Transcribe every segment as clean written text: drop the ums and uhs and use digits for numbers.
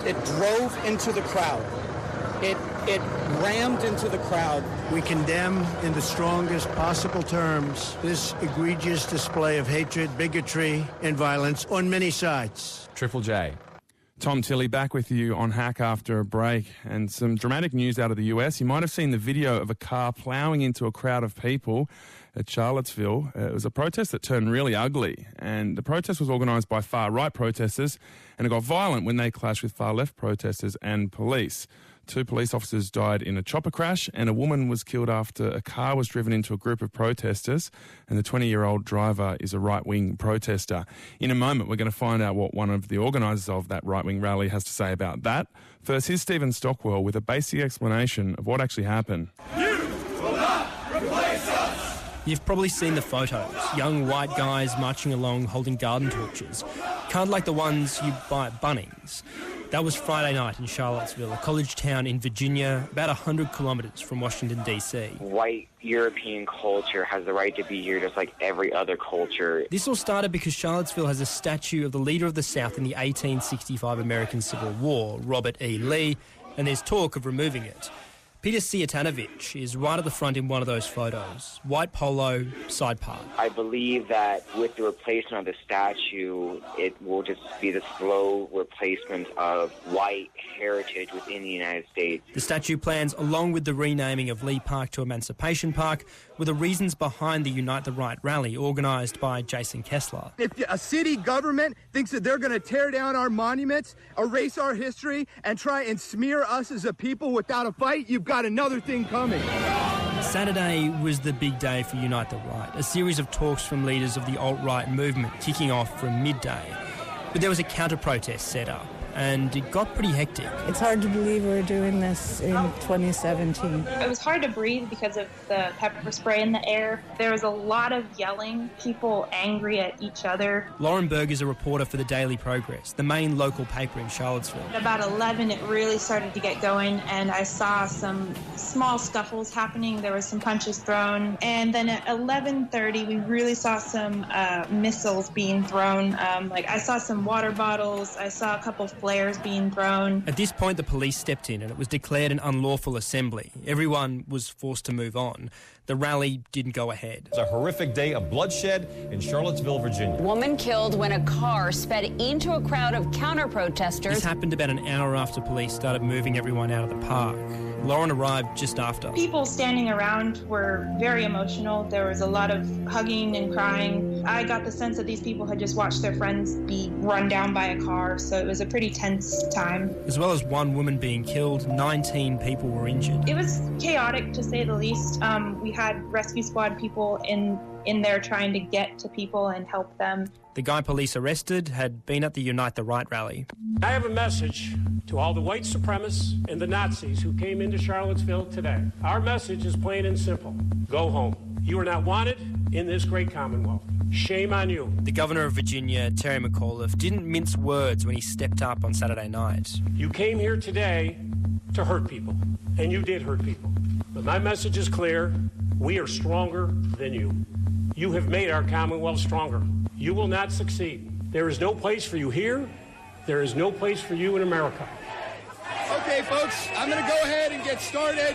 It drove into the crowd. It rammed into the crowd. We condemn in the strongest possible terms this egregious display of hatred, bigotry, and violence on many sides. Triple J. Tom Tilley back with you on Hack after a break, and some dramatic news out of the US. You might have seen the video of a car ploughing into a crowd of people at Charlottesville. It was a protest that turned really ugly, and the protest was organised by far-right protesters, and it got violent when they clashed with far-left protesters and police. 2 police officers died in a chopper crash, and a woman was killed after a car was driven into a group of protesters, and the 20-year-old driver is a right-wing protester. In a moment, we're going to find out what one of the organisers of that right-wing rally has to say about that. First, here's Stephen Stockwell with a basic explanation of what actually happened. You will not replace us! You've probably seen the photos. Young white guys marching along holding garden torches, kind of like the ones you buy at Bunnings. That was Friday night in Charlottesville, a college town in Virginia, about 100 kilometres from Washington, D.C. White European culture has the right to be here just like every other culture. This all started because Charlottesville has a statue of the leader of the South in the 1865 American Civil War, Robert E. Lee, and there's talk of removing it. Peter Siatanovich is right at the front in one of those photos. White polo, side part. I believe that with the replacement of the statue, it will just be the slow replacement of white heritage within the United States. The statue plans, along with the renaming of Lee Park to Emancipation Park, were the reasons behind the Unite the Right rally organised by Jason Kessler. If a city government thinks that they're going to tear down our monuments, erase our history, and try and smear us as a people without a fight, you've got another thing coming. Saturday was the big day for Unite the Right, a series of talks from leaders of the alt-right movement kicking off from midday. But there was a counter-protest set up, and it got pretty hectic. It's hard to believe we're doing this in 2017. It was hard to breathe because of the pepper spray in the air. There was a lot of yelling, people angry at each other. Lauren Berg is a reporter for the Daily Progress, the main local paper in Charlottesville. At about 11, it really started to get going, and I saw some small scuffles happening. There was some punches thrown. And then at 11:30, we really saw some missiles being thrown. I saw some water bottles. I saw a couple flares being thrown. At this point, the police stepped in and it was declared an unlawful assembly. Everyone was forced to move on. The rally didn't go ahead. It's a horrific day of bloodshed in Charlottesville, Virginia. Woman killed when a car sped into a crowd of counter-protesters. This happened about an hour after police started moving everyone out of the park. Lauren arrived just after. People standing around were very emotional. There was a lot of hugging and crying. I got the sense that these people had just watched their friends be run down by a car, so it was a pretty tense time. As well as one woman being killed, 19 people were injured. It was chaotic, to say the least. We had rescue squad people in there trying to get to people and help them. The guy police arrested had been at the Unite the Right rally. I have a message to all the white supremacists and the Nazis who came into Charlottesville today. Our message is plain and simple. Go home. You are not wanted in this great Commonwealth. Shame on you. The governor of Virginia, Terry McAuliffe, didn't mince words when he stepped up on Saturday night. You came here today to hurt people, and you did hurt people. But my message is clear. We are stronger than you. You have made our Commonwealth stronger. You will not succeed. There is no place for you here. There is no place for you in America. Okay, folks, I'm going to go ahead and get started.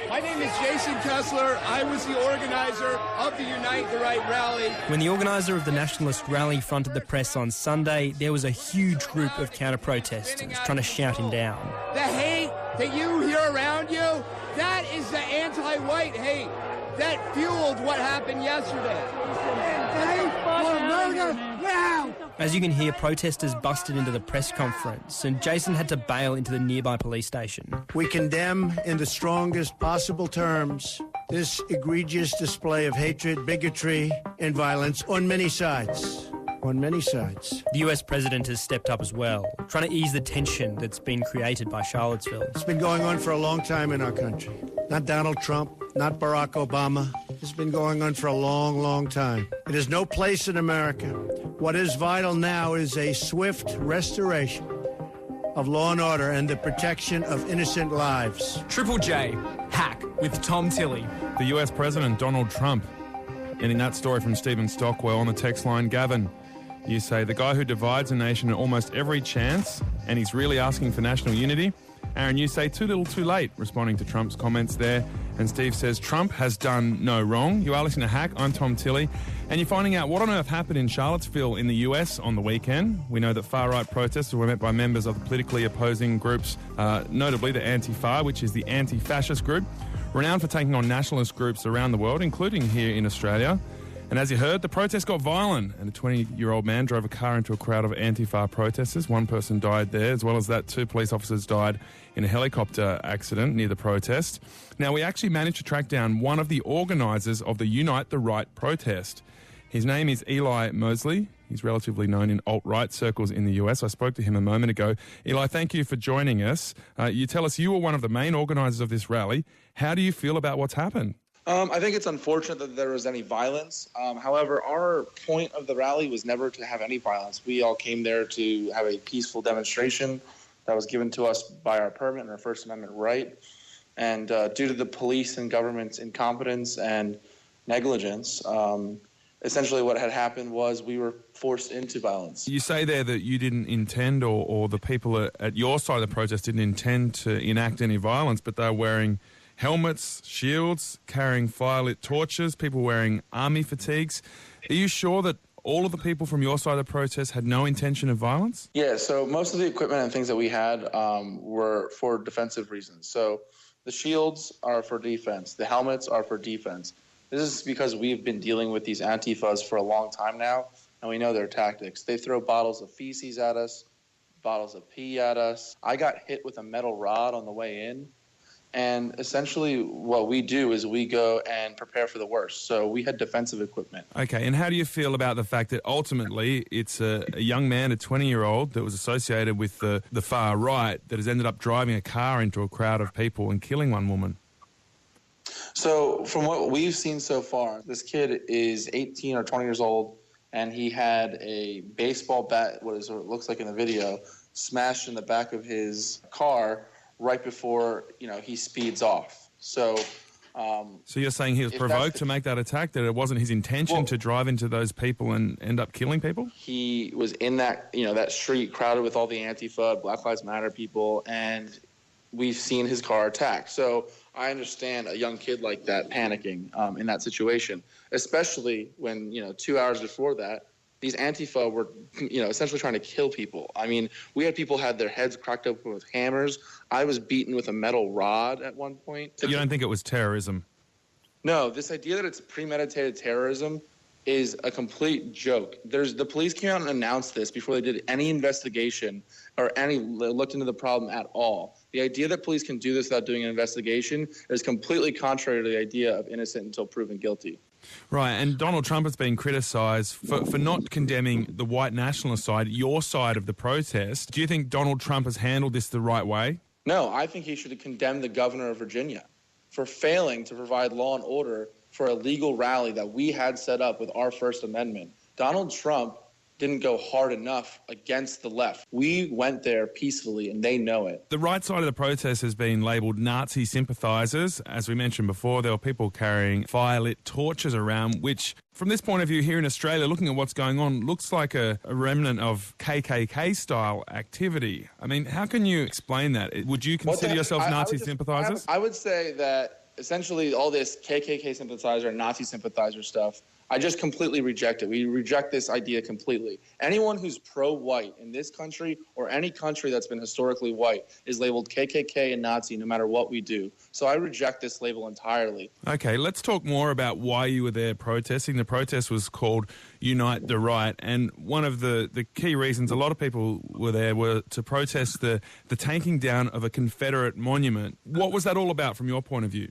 My name is Jason Kessler. I was the organizer of the Unite the Right rally. When the organizer of the nationalist rally fronted the press on Sunday, there was a huge group of counter-protesters trying to shout him down. The hate that you hear around you, that is the anti-white hate that fueled what happened yesterday. As you can hear, protesters busted into the press conference, and Jason had to bail into the nearby police station. We condemn in the strongest possible terms this egregious display of hatred, bigotry, and violence on many sides. On many sides. The US president has stepped up as well, trying to ease the tension that's been created by Charlottesville. It's been going on for a long time in our country. Not Donald Trump, not Barack Obama. It's been going on for a long, long time. It has no place in America. What is vital now is a swift restoration of law and order and the protection of innocent lives. Triple J, Hack with Tom Tilley. The US President Donald Trump. And in that story from Stephen Stockwell on the text line, Gavin, you say the guy who divides a nation at almost every chance and he's really asking for national unity. Aaron, you say too little too late, responding to Trump's comments there. And Steve says Trump has done no wrong. You are listening to Hack. I'm Tom Tilley. And you're finding out what on earth happened in Charlottesville in the US on the weekend. We know that far-right protesters were met by members of the politically opposing groups, notably the Antifa, which is the anti-fascist group, renowned for taking on nationalist groups around the world, including here in Australia. And as you heard, the protest got violent and a 20-year-old man drove a car into a crowd of Antifa protesters. One person died there. As well as that, 2 police officers died in a helicopter accident near the protest. Now, we actually managed to track down one of the organisers of the Unite the Right protest. His name is Eli Mosley. He's relatively known in alt-right circles in the US. I spoke to him a moment ago. Eli, thank you for joining us. You tell us you were one of the main organisers of this rally. How do you feel about what's happened? I think it's unfortunate that there was any violence. However, our point of the rally was never to have any violence. We all came there to have a peaceful demonstration that was given to us by our permit and our First Amendment right. And due to the police and government's incompetence and negligence, essentially what had happened was we were forced into violence. You say there that you didn't intend, or the people at your side of the protest didn't intend to enact any violence, but they're wearing helmets, shields, carrying fire-lit torches, people wearing army fatigues. Are you sure that all of the people from your side of the protest had no intention of violence? Yeah, so most of the equipment and things that we had were for defensive reasons. So the shields are for defense. The helmets are for defense. This is because we've been dealing with these Antifas for a long time now, and we know their tactics. They throw bottles of feces at us, bottles of pee at us. I got hit with a metal rod on the way in. And essentially what we do is we go and prepare for the worst. So we had defensive equipment. Okay, and how do you feel about the fact that ultimately it's a young man, a 20-year-old, that was associated with the far right that has ended up driving a car into a crowd of people and killing one woman? So from what we've seen so far, this kid is 18 or 20 years old, and he had a baseball bat, what it looks like in the video, smashed in the back of his car right before, he speeds off. So you're saying he was provoked to make that attack, that it wasn't his intention to drive into those people and end up killing people? He was in that, that street crowded with all the Antifa, Black Lives Matter people, and we've seen his car attacked. So I understand a young kid like that panicking in that situation, especially when, 2 hours before that, these Antifa were, essentially trying to kill people. I mean, we had people had their heads cracked open with hammers. I was beaten with a metal rod at one point. You don't think it was terrorism? No, this idea that it's premeditated terrorism is a complete joke. The police came out and announced this before they did any investigation or looked into the problem at all. The idea that police can do this without doing an investigation is completely contrary to the idea of innocent until proven guilty. Right, and Donald Trump has been criticised for not condemning the white nationalist side, your side of the protest. Do you think Donald Trump has handled this the right way? No, I think he should have condemned the governor of Virginia for failing to provide law and order for a legal rally that we had set up with our First Amendment. Donald Trump didn't go hard enough against the left. We went there peacefully, and they know it. The right side of the protest has been labelled Nazi sympathisers. As we mentioned before, there were people carrying fire-lit torches around, which, from this point of view here in Australia, looking at what's going on, looks like a remnant of KKK-style activity. I mean, how can you explain that? Would you consider yourself Nazi sympathisers? I would say that essentially all this KKK sympathizer and Nazi sympathizer stuff, I just completely reject it. We reject this idea completely. Anyone who's pro-white in this country or any country that's been historically white is labeled KKK and Nazi no matter what we do. So I reject this label entirely. Okay, let's talk more about why you were there protesting. The protest was called Unite the Right, and one of the key reasons a lot of people were there were to protest the taking down of a Confederate monument. What was that all about from your point of view?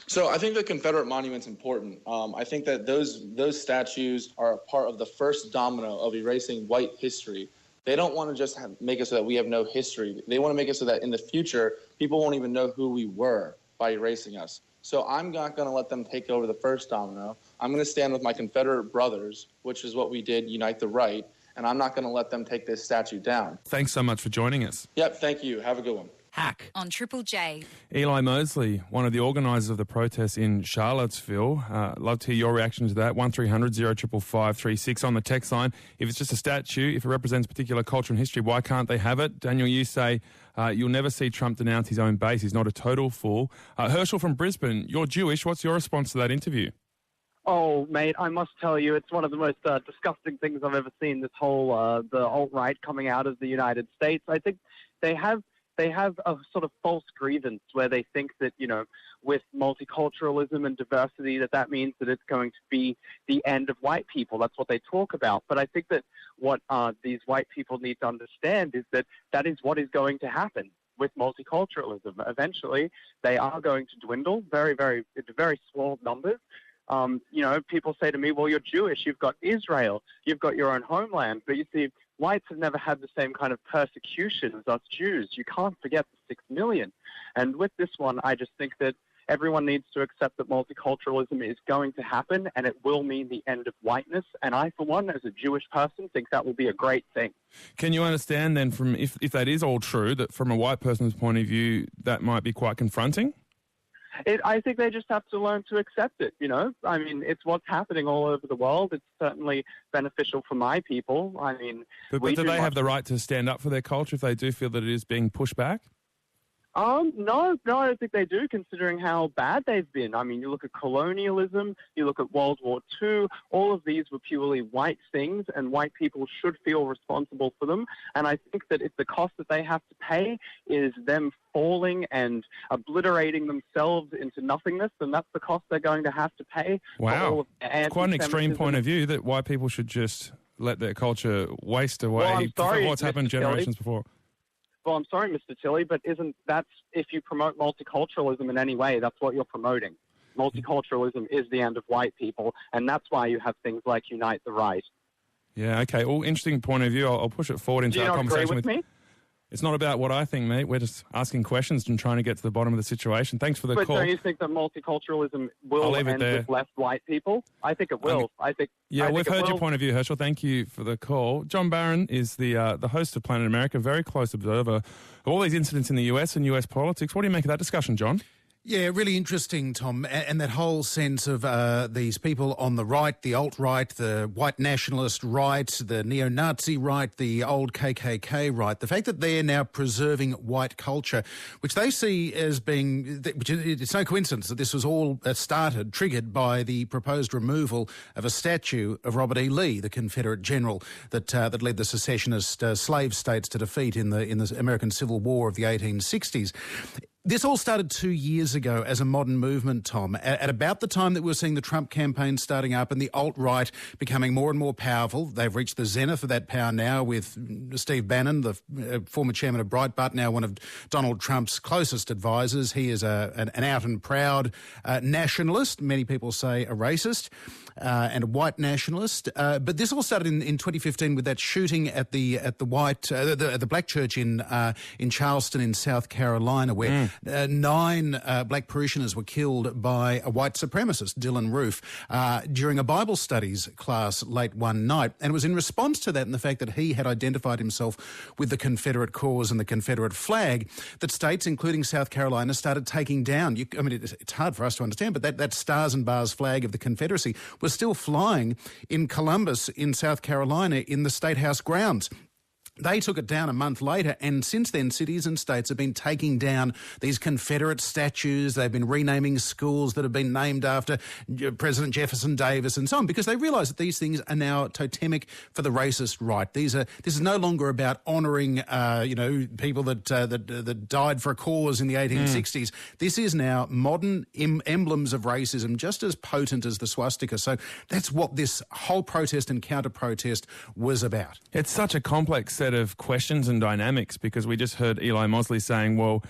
So I think the Confederate monument's important. I think that those statues are a part of the first domino of erasing white history. They don't want to just make it so that we have no history. They want to make it so that in the future, people won't even know who we were by erasing us. So I'm not going to let them take over the first domino. I'm going to stand with my Confederate brothers, which is what we did, Unite the Right, and I'm not going to let them take this statue down. Thanks so much for joining us. Yep, thank you. Have a good one. Hack on Triple J. Eli Mosley, one of the organisers of the protest in Charlottesville. Love to hear your reaction to that. 1300 0555 36 on the text line. If it's just a statue, if it represents particular culture and history, why can't they have it? Daniel, you say you'll never see Trump denounce his own base. He's not a total fool. Herschel from Brisbane, you're Jewish. What's your response to that interview? Oh, mate, I must tell you, it's one of the most disgusting things I've ever seen, this whole, the alt-right coming out of the United States. I think they have a sort of false grievance where they think that, you know, with multiculturalism and diversity, that means that it's going to be the end of white people. That's what they talk about. But I think that what these white people need to understand is that is what is going to happen with multiculturalism. Eventually, they are going to dwindle into very small numbers. You know, people say to me, well, you're Jewish, you've got Israel, you've got your own homeland. But you see, whites have never had the same kind of persecution as us Jews. You can't forget the 6 million. And with this one, I just think that everyone needs to accept that multiculturalism is going to happen and it will mean the end of whiteness. And I, for one, as a Jewish person, think that will be a great thing. Can you understand then, from if that is all true, that from a white person's point of view, that might be quite confronting? I think they just have to learn to accept it, you know. I mean, it's what's happening all over the world. It's certainly beneficial for my people. I mean... But do they have the right to stand up for their culture if they do feel that it is being pushed back? No, I don't think they do, considering how bad they've been. I mean, you look at colonialism, you look at World War II, all of these were purely white things, and white people should feel responsible for them. And I think that if the cost that they have to pay is them falling and obliterating themselves into nothingness, then that's the cost they're going to have to pay. Wow. It's quite an extreme point of view that white people should just let their culture waste away for what's happened generations before. Well, I'm sorry, Mr. Tilley, but if you promote multiculturalism in any way, that's what you're promoting. Multiculturalism is the end of white people, and that's why you have things like Unite the Right. Yeah, okay. Well, interesting point of view. I'll push it forward into our conversation. Do you not agree with me? It's not about what I think, mate. We're just asking questions and trying to get to the bottom of the situation. Thanks for the call. But don't you think that multiculturalism will end with less white people? I think it will. We've heard your point of view, Herschel. Thank you for the call. John Barron is the host of Planet America, very close observer of all these incidents in the US and US politics. What do you make of that discussion, John? Yeah, really interesting, Tom, and that whole sense of these people on the right, the alt-right, the white nationalist right, the neo-Nazi right, the old KKK right, the fact that they're now preserving white culture, which they see as being, it's no coincidence that this was all triggered by the proposed removal of a statue of Robert E. Lee, the Confederate general that led the secessionist slave states to defeat in the American Civil War of the 1860s. This all started 2 years ago as a modern movement, Tom, at about the time that we were seeing the Trump campaign starting up and the alt-right becoming more and more powerful. They've reached the zenith of that power now with Steve Bannon, the former chairman of Breitbart, now one of Donald Trump's closest advisors. He is an out and proud nationalist, many people say a racist, and a white nationalist. But this all started in 2015 with that shooting at the black church in Charleston in South Carolina, where 9 black parishioners were killed by a white supremacist, Dylan Roof, during a Bible studies class late one night. And it was in response to that and the fact that he had identified himself with the Confederate cause and the Confederate flag that states, including South Carolina, started taking down. It's hard for us to understand, but that stars and bars flag of the Confederacy was still flying in Columbus, in South Carolina, in the State House grounds. They took it down a month later, and since then, cities and states have been taking down these Confederate statues. They've been renaming schools that have been named after President Jefferson Davis and so on, because they realise that these things are now totemic for the racist right. This is no longer about honouring, people that died for a cause in the 1860s. This is now modern emblems of racism, just as potent as the swastika. So that's what this whole protest and counter-protest was about. It's such a complex set of questions and dynamics, because we just heard Eli Mosley saying, well,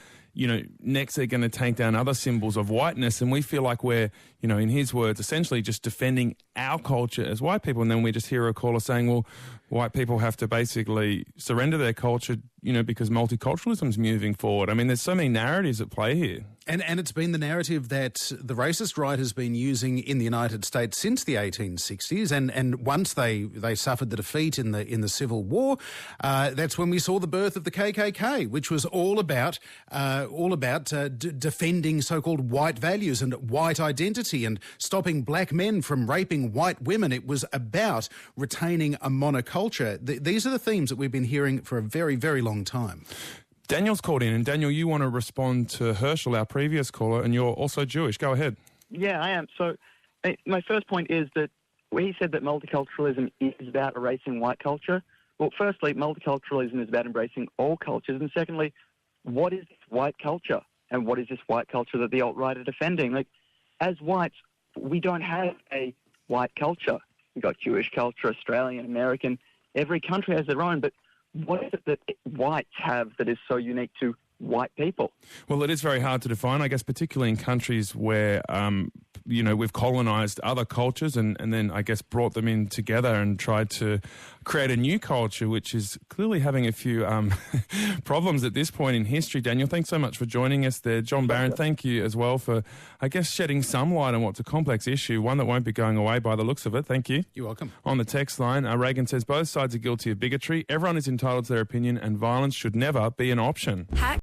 next they're going to take down other symbols of whiteness, and we feel like we're, in his words, essentially just defending our culture as white people, and then we just hear a caller saying, well, white people have to basically surrender their culture, because multiculturalism's moving forward. I mean, there's so many narratives at play here. And it's been the narrative that the racist right has been using in the United States since the 1860s, and once they suffered the defeat in the Civil War, that's when we saw the birth of the KKK, which was all about defending so-called white values and white identity and stopping black men from raping white women. It was about retaining a monoculture. These are the themes that we've been hearing for a very, very long time. Daniel's called in, and Daniel, you want to respond to Herschel, our previous caller, and you're also Jewish. Go ahead. Yeah, I am. So my first point is that he said that multiculturalism is about erasing white culture. Well, firstly, multiculturalism is about embracing all cultures. And secondly, what is this white culture? And what is this white culture that the alt-right are defending? Like, as whites, we don't have a white culture. We've got Jewish culture, Australian, American. Every country has their own, but what is it that whites have that is so unique to white people? Well, it is very hard to define, I guess, particularly in countries where, we've colonised other cultures and then, I guess, brought them in together and tried to create a new culture, which is clearly having a few problems at this point in history. Daniel, thanks so much for joining us there. John Barron, thank you as well for, I guess, shedding some light on what's a complex issue, one that won't be going away by the looks of it. Thank you. You're welcome. On the text line, Reagan says both sides are guilty of bigotry. Everyone is entitled to their opinion and violence should never be an option.